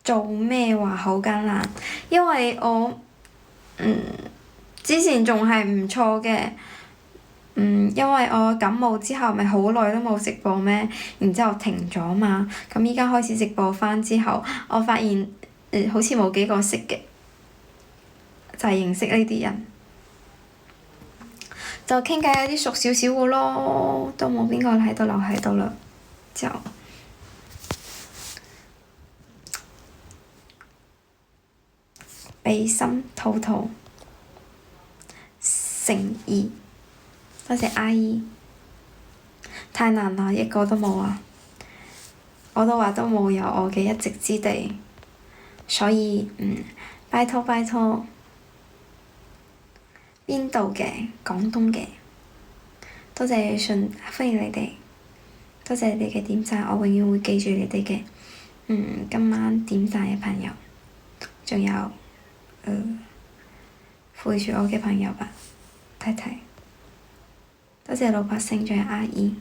做咩話好艱難？因為我之前仲係唔錯嘅，因為我感冒之後咪好耐都冇直播咩，然之後停咗嘛，咁依家開始直播返之後，我發現好似冇幾個識嘅，就係認識呢啲人。就傾偈有啲熟少少嘅咯，都冇邊個喺度留喺度啦，就俾心兔兔誠意，多謝阿姨。太難啦，一個都冇啊！我都話都冇有我嘅一席之地，所以拜託拜託。邊度嘅？廣東嘅。多謝信，歡迎你哋。多謝你哋嘅點讚，我永遠會記住你哋嘅。今晚點讚嘅朋友，仲有陪住我嘅朋友吧，太太。多謝老百姓，仲有阿姨。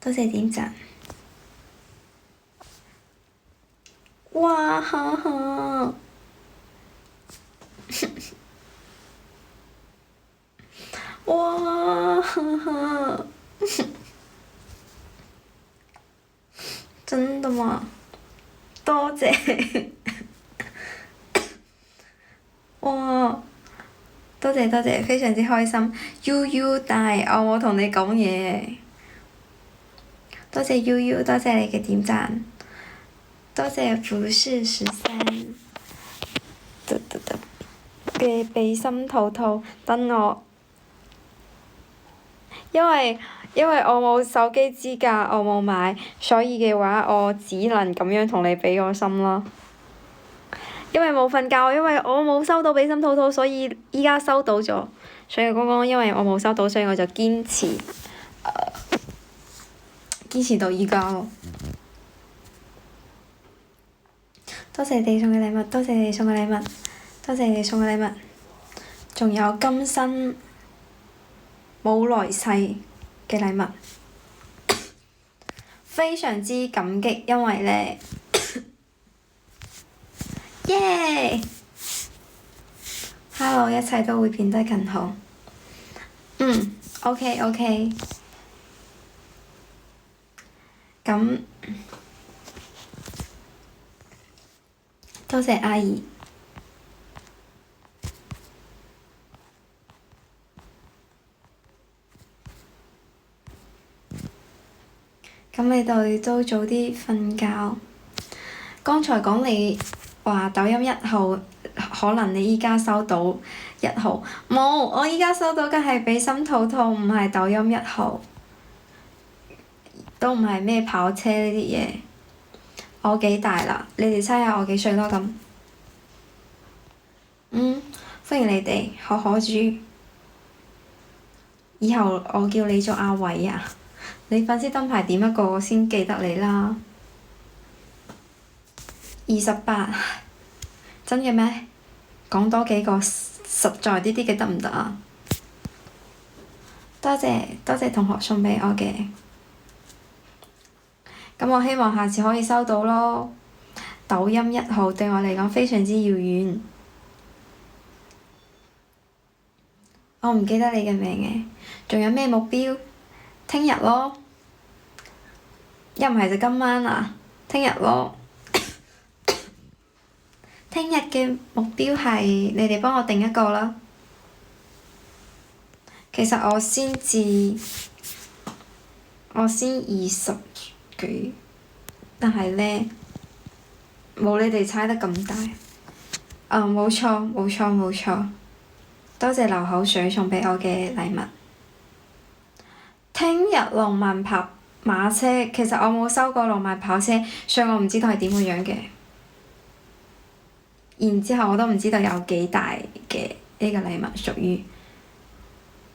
多謝點讚。哇哈哈！哇哈哈！真的嗎？多謝。哇！多謝多謝，非常之開心。UU，但係我冇同你講嘢。多謝 UU，多謝你嘅點讚。多謝不是13嘅比心兔兔，等我，因為我冇手機支架，我冇買，所以嘅話我只能咁樣同你比個心咯。因為冇瞓覺，因為我冇收到比心兔兔，所以依家收到咗。所以剛剛因為我冇收到，所以我就堅持到依家咯。多謝你哋送嘅禮物，多謝你哋送嘅禮物，多謝你哋送嘅禮物，仲有今生冇來世嘅禮物，非常之感激，因為咧，耶！Hello，一切都會變得更好。OK，咁。多謝阿姨。咁你哋都早啲瞓覺。剛才講你話抖音1號，可能你依家收到1號。冇，我依家收到嘅係比心兔兔，唔係抖音1號，都唔係咩跑車呢啲嘢。我幾大啦？你哋猜下我幾歲咯咁？歡迎你哋，可豬。以後我叫你做阿偉啊！你粉絲燈牌點一個我先記得你啦。28，真嘅咩？講多幾個實在啲嘅得唔得啊？多謝同學送畀我嘅。咁我希望下次可以收到咯。抖音1號對我嚟講非常之遙遠。我唔記得你嘅名嘅。仲有咩目標？聽日咯。一唔係就今晚啊。聽日咯。聽日嘅目標係你哋幫我定一個啦。其實我先20幾，但係咧冇你哋猜得咁大。冇錯。多謝流口水送畀我嘅禮物。聽日浪漫跑馬車，其實我冇收過浪漫跑車，所以我唔知道係點個樣嘅。然之後我都唔知道有幾大嘅呢個禮物屬於。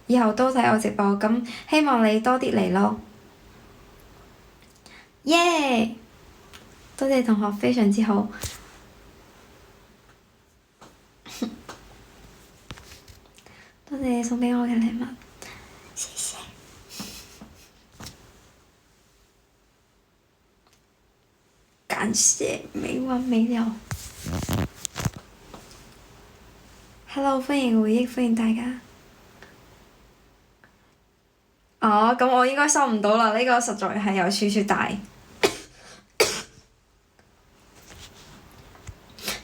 以後多睇我直播，咁希望你多啲嚟咯。耶！多謝同學，非常之好。多謝你送畀我嘅禮物，謝謝。感謝沒完沒了。Hello，歡迎回憶，歡迎大家。咁我應該收唔到啦，呢個實在係有少少大。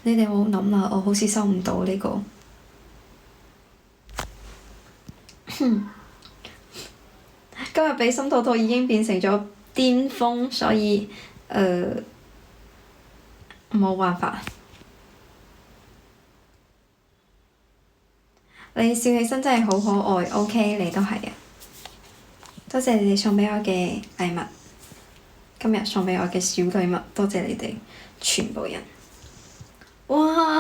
你哋冇諗啦，我好似收唔到呢個。今日比心兔兔已經變成咗巔峰，所以冇辦法。你笑起身真係好可愛，OK，你都係啊！多謝你哋送畀我嘅禮物，今日送畀我嘅小禮物，多謝你哋全部人。哇！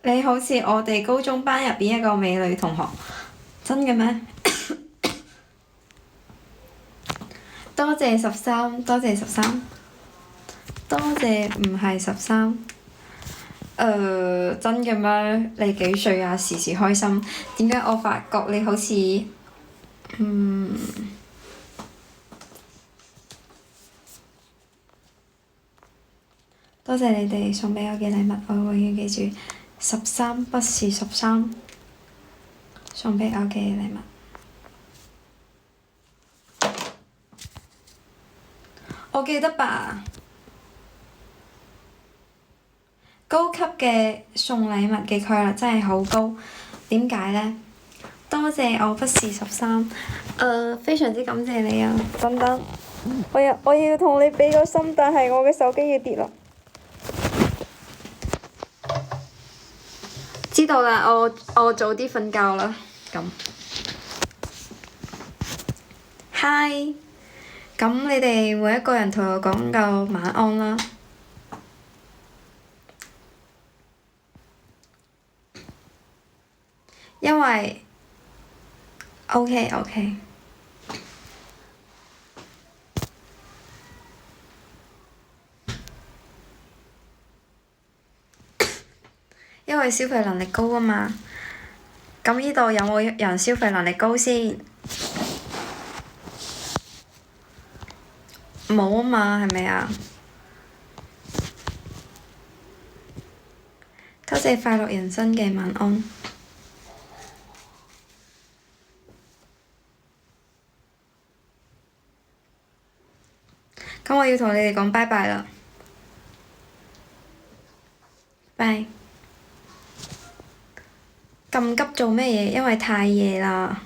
你好似我哋高中班入邊一個美女同學，真嘅咩？多謝13，多謝13，多謝唔係13。真嘅咩？你幾歲啊？時時開心。點解我發覺你好似多謝你哋送畀我嘅禮物，我永遠記住13不是13送畀我嘅禮物。我記得吧。高級嘅送禮物嘅概率真係好高，點解呢？多謝我不是13，非常之感謝你啊！等等，我要同你畀個心，但係我嘅手機要跌啦。知道啦，我早啲瞓覺啦。咁，Hi，咁你哋每一個人同我講個晚安啦。因為 OK，因為消費能力高啊嘛。咁呢度有冇人消費能力高先？冇啊嘛，係咪啊？多謝快樂人生嘅晚安。咁我要同你哋講拜拜啦，拜。咁急做咩嘢？因為太夜啦，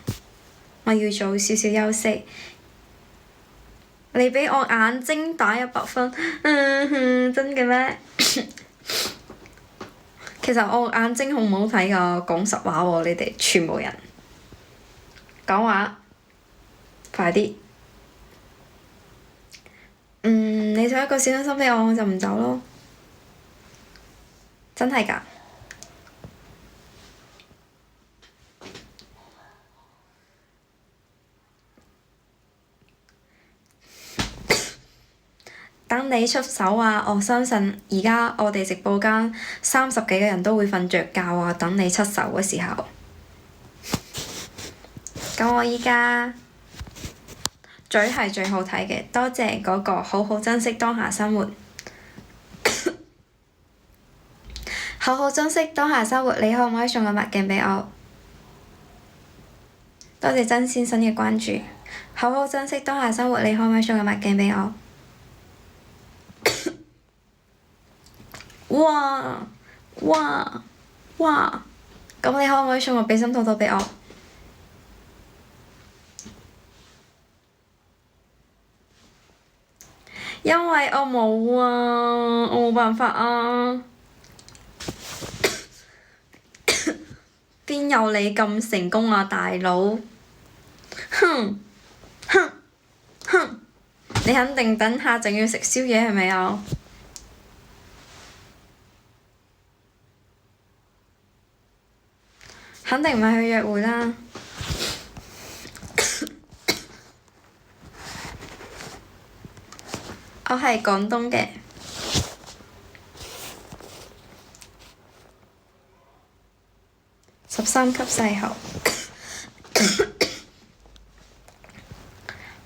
我要早少少休息。你畀我眼睛打100分，真嘅咩？其實我眼睛好唔好睇㗎？講實話喎，你哋全部人講話，快啲。你送一個小心心畀我，我就唔走咯。真係㗎。等你出手啊！我相信而家我哋直播間30幾個人都會瞓着覺啊！等你出手嘅時候，咁我依家嘴係最好睇嘅，多謝嗰個好好珍惜當下生活，好好珍惜當下生活。你可唔可以送個墨鏡畀我？多謝曾先生嘅關注，好好珍惜當下生活。你可唔可以送個墨鏡畀我？哇！咁你可唔可以送個比心套套畀我？因為我冇啊，我冇辦法啊。邊有你咁成功啊，大佬？哼！你肯定等下仲要食宵夜係咪啊？肯定唔係去約會啦。我係廣東嘅13級細猴。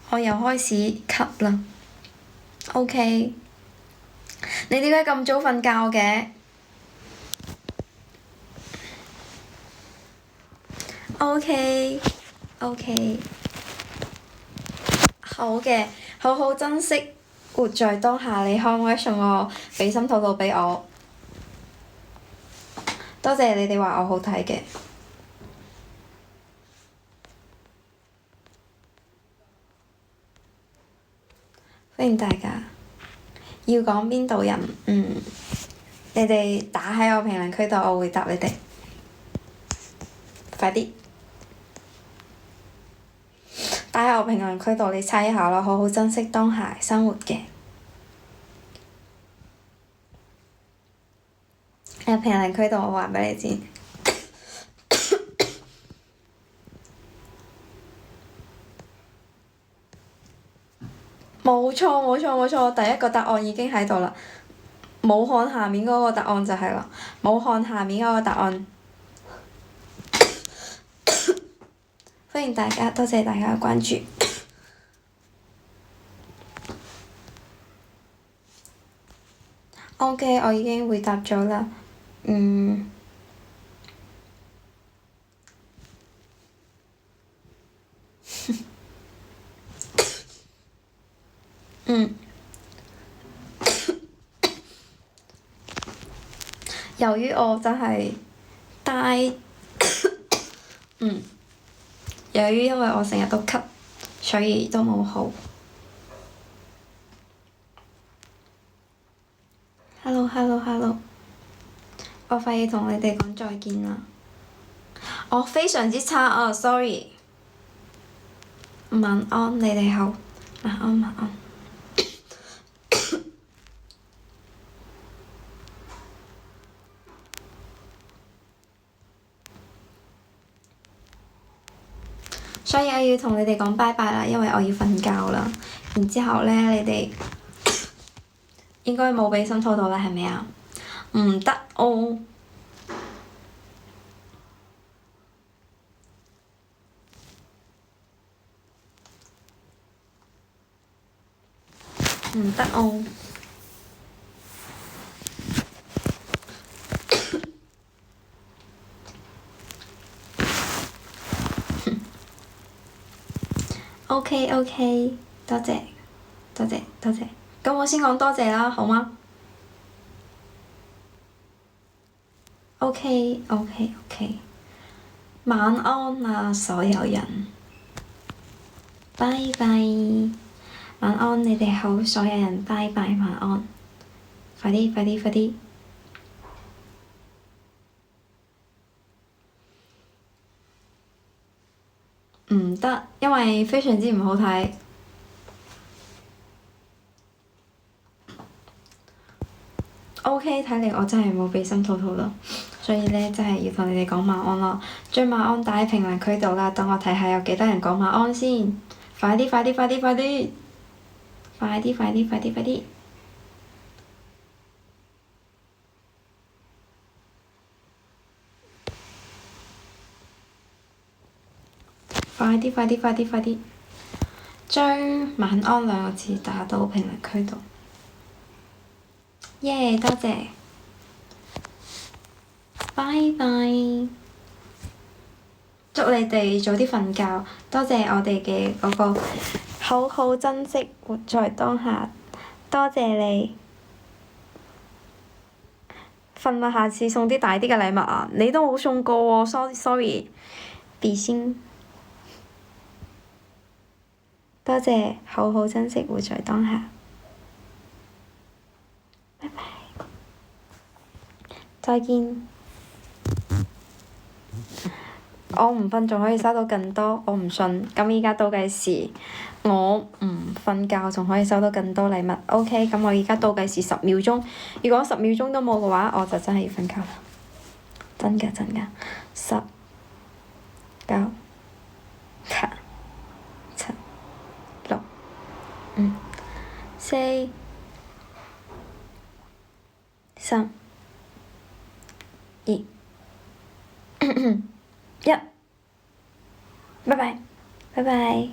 我又開始咳啦。OK。你點解咁早瞓覺嘅？OK。好嘅，好好珍惜，活在當下。你可唔可以送個比心套套畀我？多謝你哋話我好睇嘅。歡迎大家。要講邊度人？你哋打喺我評論區度，我會答你哋。快啲！打喺我評論區度，你猜一下咯，好好珍惜當下生活嘅。喺評論區度，我話畀你知。冇錯，第一個答案已經喺度啦。冇看下面嗰個答案就係啦，冇看下面嗰個答案。歡迎大家，多謝大家嘅關注。OK，我已經回答咗啦。嗯。由於我真係由於因為我成日都咳，所以都冇好。Hello，我快要同你哋講再見啦。我非常之差啊，sorry。晚安，你哋好。晚安。所以我要同你哋講拜拜啦，因為我要瞓覺啦。然之後呢，你哋應該冇畀心兔兔啦，係咪啊？唔得哦，唔得哦。OK，多謝。咁我先講多謝啦，好嗎？OK，晚安啊，所有人，拜拜。晚安，你哋好，所有人，拜拜，晚安。快啲！唔得，因為非常之唔好睇。OK，睇嚟我真係冇畀心兔兔啦，所以呢，真係要同你哋講晚安咯。將晚安打喺評論區度啦，等我睇下有幾多人講晚安先。快啲！快啲！快啲！將晚安兩個字打到評論區度。耶！多謝。拜拜。祝你哋早啲瞓覺。多謝我哋嘅嗰個好好珍惜活在當下。多謝你。瞓啦，下次送啲大啲嘅禮物啊！你都冇送過喎，sorry。比心。多謝，好好珍惜活在當下。拜拜。再見。我唔瞓仲可以收到更多，我唔信。咁而家倒計時，我唔瞓覺仲可以收到更多禮物。OK，咁我而家倒計時10秒鐘。如果10秒鐘都冇嘅話，我就真係要瞓覺啦。真㗎。10、9、8、7、6、5、4、3、2、1。拜拜。拜拜。